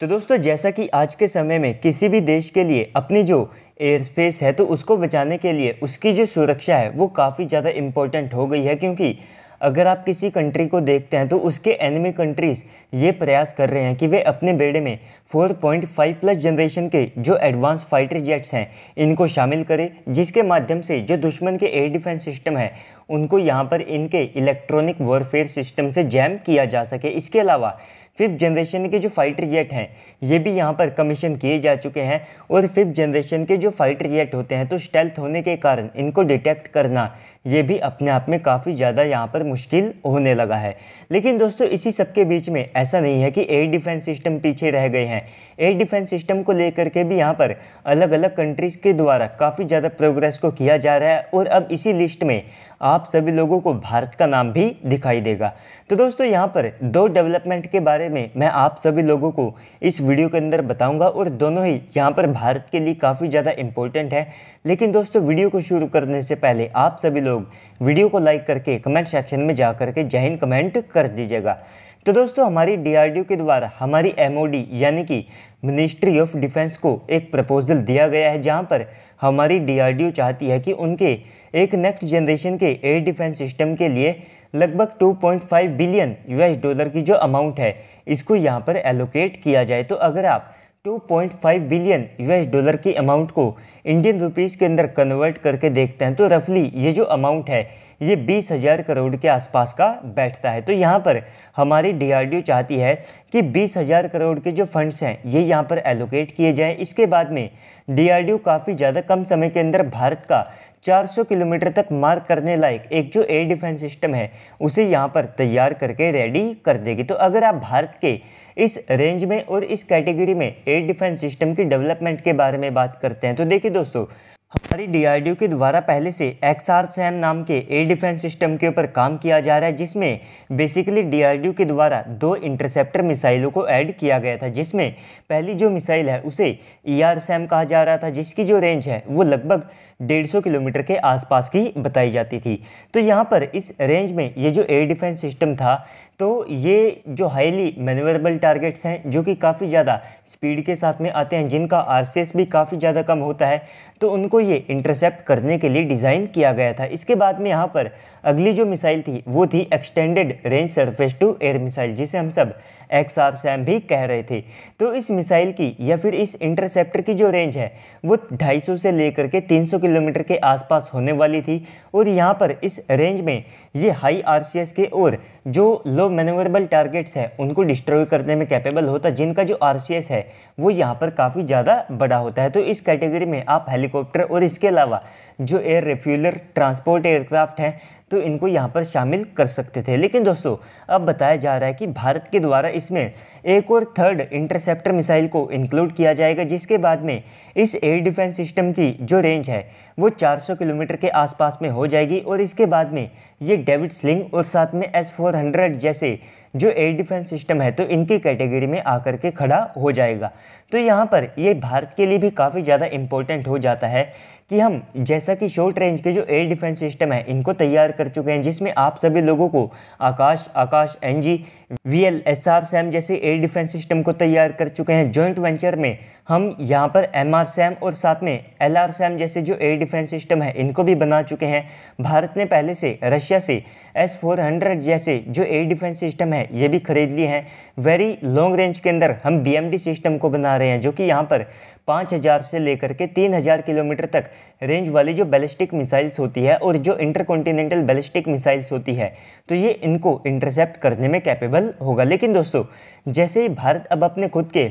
तो दोस्तों जैसा कि आज के समय में किसी भी देश के लिए अपनी जो एयर स्पेस है तो उसको बचाने के लिए उसकी जो सुरक्षा है वो काफ़ी ज़्यादा इम्पोर्टेंट हो गई है, क्योंकि अगर आप किसी कंट्री को देखते हैं तो उसके एनिमी कंट्रीज़ ये प्रयास कर रहे हैं कि वे अपने बेड़े में 4.5 प्लस जनरेशन के जो एडवांस फाइटर जेट्स हैं इनको शामिल करें, जिसके माध्यम से जो दुश्मन के एयर डिफेंस सिस्टम है उनको यहाँ पर इनके इलेक्ट्रॉनिक वॉरफेयर सिस्टम से जैम किया जा सके। इसके अलावा 5th जनरेशन के जो फाइटर जेट हैं ये भी यहाँ पर कमीशन किए जा चुके हैं, और 5th जनरेशन के जो फाइटर जेट होते हैं तो स्टेल्थ होने के कारण इनको डिटेक्ट करना ये भी अपने आप में काफ़ी ज़्यादा यहाँ पर मुश्किल होने लगा है। लेकिन दोस्तों इसी सब के बीच में ऐसा नहीं है कि एयर डिफेंस सिस्टम पीछे रह गए हैं। एयर डिफेंस सिस्टम को लेकर के भी यहाँ पर अलग अलग कंट्रीज़ के द्वारा काफ़ी ज़्यादा प्रोग्रेस को किया जा रहा है, और अब इसी लिस्ट में आप सभी लोगों को भारत का नाम भी दिखाई देगा। तो दोस्तों यहाँ पर दो डेवलपमेंट के बारे में मैं आप सभी लोगों को इस वीडियो के अंदर बताऊंगा, और दोनों ही यहाँ पर भारत के लिए काफ़ी ज़्यादा इंपॉर्टेंट है। लेकिन दोस्तों वीडियो को शुरू करने से पहले आप सभी लोग वीडियो को लाइक करके कमेंट सेक्शन में जा करके जय हिंद कमेंट कर दीजिएगा। तो दोस्तों हमारी डीआरडीओ के द्वारा हमारी एमओडी यानी कि मिनिस्ट्री ऑफ डिफेंस को एक प्रपोजल दिया गया है, जहां पर हमारी डीआरडीओ चाहती है कि उनके एक नेक्स्ट जनरेशन के एयर डिफेंस सिस्टम के लिए लगभग 2.5 बिलियन यूएस डॉलर की जो अमाउंट है इसको यहाँ पर एलोकेट किया जाए। तो अगर आप 2.5 बिलियन यूएस डॉलर की अमाउंट को इंडियन रुपीस के अंदर कन्वर्ट करके देखते हैं तो रफली ये जो अमाउंट है ये 20,000 करोड़ के आसपास का बैठता है। तो यहाँ पर हमारी डीआरडीओ चाहती है कि 20,000 करोड़ के जो फंड्स हैं ये यहाँ पर एलोकेट किए जाएं। इसके बाद में डीआरडीओ काफ़ी ज़्यादा कम समय के अंदर भारत का 400 किलोमीटर तक मार करने लायक एक जो एयर डिफेंस सिस्टम है उसे यहाँ पर तैयार करके रेडी कर देगी। तो अगर आप भारत के इस रेंज में और इस कैटेगरी में एयर डिफेंस सिस्टम की डेवलपमेंट के बारे में बात करते हैं तो देखिए दोस्तों हमारी डीआरडीओ के द्वारा पहले से XRSAM नाम के एयर डिफेंस सिस्टम के ऊपर काम किया जा रहा है, जिसमें बेसिकली डीआरडीओ के द्वारा 2 इंटरसेप्टर मिसाइलों को ऐड किया गया था। जिसमें पहली जो मिसाइल है उसे ERSAM कहा जा रहा था, जिसकी जो रेंज है वो लगभग 150 किलोमीटर के आसपास की बताई जाती थी। तो यहाँ पर इस रेंज में ये जो एयर डिफेंस सिस्टम था तो ये जो हाईली मैन्यूवरेबल टारगेट्स हैं जो कि काफ़ी ज़्यादा स्पीड के साथ में आते हैं, जिनका RCS भी काफ़ी ज़्यादा कम होता है, तो उनको ये इंटरसेप्ट करने के लिए डिज़ाइन किया गया था। इसके बाद में यहाँ पर अगली जो मिसाइल थी वो थी extended range surface to air missile, जिसे हम सब XRSAM भी कह रहे थे। तो इस मिसाइल की या फिर इस इंटरसेप्टर की जो रेंज है वो 250 से लेकर के 300 किलोमीटर के आसपास होने वाली थी, और यहाँ पर इस रेंज में ये हाई RCS के और जो लो मैन्यूवरेबल टारगेट्स हैं उनको डिस्ट्रॉय करने में कैपेबल होता है, जिनका जो RCS है वो यहाँ पर काफ़ी ज़्यादा बड़ा होता है। तो इस कैटेगरी में आप हेलीकॉप्टर और इसके अलावा जो एयर रिफ्यूलर ट्रांसपोर्ट एयरक्राफ्ट हैं तो इनको यहाँ पर शामिल कर सकते थे। लेकिन दोस्तों अब बताया जा रहा है कि भारत के द्वारा इसमें एक और 3rd इंटरसेप्टर मिसाइल को इंक्लूड किया जाएगा, जिसके बाद में इस एयर डिफेंस सिस्टम की जो रेंज है वो 400 किलोमीटर के आसपास में हो जाएगी, और इसके बाद में ये डेविड स्लिंग और साथ में S-400 जैसे जो एयर डिफेंस सिस्टम है तो इनकी कैटेगरी में आकर के खड़ा हो जाएगा। तो यहाँ पर ये भारत के लिए भी काफ़ी ज़्यादा इम्पोर्टेंट हो जाता है कि हम जैसा कि शॉर्ट रेंज के जो एयर डिफेंस सिस्टम है इनको तैयार कर चुके हैं, जिसमें आप सभी लोगों को आकाश NG VLSR-SAM जैसे एयर डिफेंस सिस्टम को तैयार कर चुके हैं। जॉइंट वेंचर में हम यहाँ पर MR-SAM और साथ में LR-SAM जैसे जो एयर डिफेंस सिस्टम है इनको भी बना चुके हैं। भारत ने पहले से रशिया से S-400 जैसे जो एयर डिफेंस सिस्टम है ये भी खरीद लिए हैं। वेरी लॉन्ग रेंज के अंदर हम BMD सिस्टम को बना रहे हैं, जो कि यहाँ पर 5,000 से लेकर के 3,000 किलोमीटर तक रेंज वाली जो बैलिस्टिक मिसाइल्स होती है और जो इंटरकॉन्टिनेंटल बैलिस्टिक मिसाइल्स होती है तो ये इनको इंटरसेप्ट करने में कैपेबल होगा। लेकिन दोस्तों जैसे ही भारत अब अपने खुद के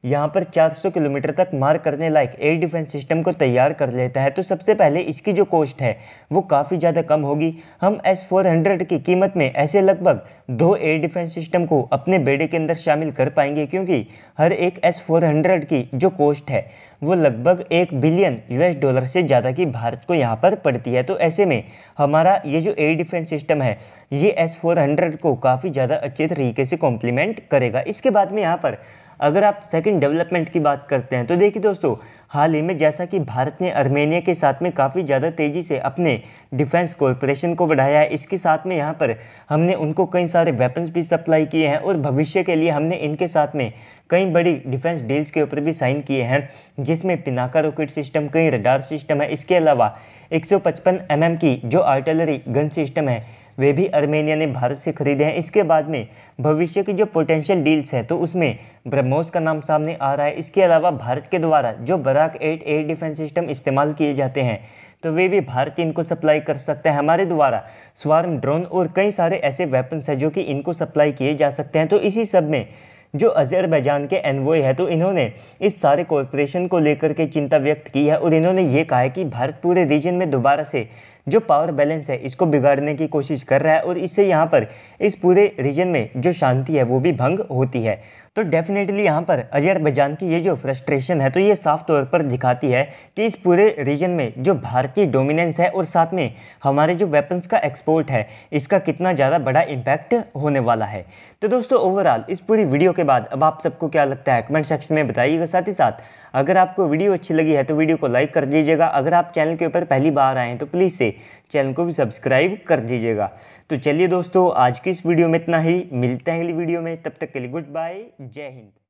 यहाँ पर 400 किलोमीटर तक मार करने लायक एयर डिफेंस सिस्टम को तैयार कर लेता है तो सबसे पहले इसकी जो कॉस्ट है वो काफ़ी ज़्यादा कम होगी। हम S-400 की कीमत में ऐसे लगभग 2 एयर डिफेंस सिस्टम को अपने बेड़े के अंदर शामिल कर पाएंगे, क्योंकि हर एक S-400 की जो कॉस्ट है वो लगभग 1 बिलियन यूएस डॉलर से ज़्यादा की भारत को यहाँ पर पड़ती है। तो ऐसे में हमारा ये जो एयर डिफेंस सिस्टम है ये S-400 को काफ़ी ज़्यादा अच्छे तरीके से कॉम्प्लीमेंट करेगा। इसके बाद में यहाँ पर अगर आप सेकंड डेवलपमेंट की बात करते हैं तो देखिए दोस्तों हाल ही में जैसा कि भारत ने आर्मेनिया के साथ में काफ़ी ज़्यादा तेज़ी से अपने डिफेंस कॉरपोरेशन को बढ़ाया है, इसके साथ में यहाँ पर हमने उनको कई सारे वेपन्स भी सप्लाई किए हैं और भविष्य के लिए हमने इनके साथ में कई बड़ी डिफेंस डील्स के ऊपर भी साइन किए हैं, जिसमें पिनाका रॉकेट सिस्टम, कई रडार सिस्टम है। इसके अलावा 155 mm की जो आर्टिलरी गन सिस्टम है वे भी अर्मेनिया ने भारत से खरीदे हैं। इसके बाद में भविष्य की जो पोटेंशियल डील्स है तो उसमें ब्रह्मोस का नाम सामने आ रहा है। इसके अलावा भारत के द्वारा जो बराक 8 एयर डिफेंस सिस्टम इस्तेमाल किए जाते हैं तो वे भी भारत इनको सप्लाई कर सकते हैं। हमारे द्वारा स्वार्म ड्रोन और कई सारे ऐसे वेपन्स हैं जो कि इनको सप्लाई किए जा सकते हैं। तो इसी सब में जो अजरबैजान के एनवॉय है तो इन्होंने इस सारे कॉरपोरेशन को लेकर के चिंता व्यक्त की है और इन्होंने ये कहा है कि भारत पूरे रीजन में दोबारा से जो पावर बैलेंस है इसको बिगाड़ने की कोशिश कर रहा है और इससे यहाँ पर इस पूरे रीजन में जो शांति है वो भी भंग होती है। तो डेफिनेटली यहाँ पर अजरबैजान की ये जो फ्रस्ट्रेशन है तो ये साफ तौर पर दिखाती है कि इस पूरे रीजन में जो भारतीय डोमिनेंस है और साथ में हमारे जो वेपन्स का एक्सपोर्ट है इसका कितना ज़्यादा बड़ा इम्पैक्ट होने वाला है। तो दोस्तों ओवरऑल इस पूरी वीडियो के बाद अब आप सबको क्या लगता है कमेंट सेक्शन में बताइएगा। साथ ही साथ अगर आपको वीडियो अच्छी लगी है तो वीडियो को लाइक कर दीजिएगा। अगर आप चैनल के ऊपर पहली बार आए हैं तो प्लीज़ से चैनल को भी सब्सक्राइब कर दीजिएगा। तो चलिए दोस्तों आज की इस वीडियो में इतना ही, मिलते हैं अगली वीडियो में, तब तक के लिए गुड बाय, जय हिंद।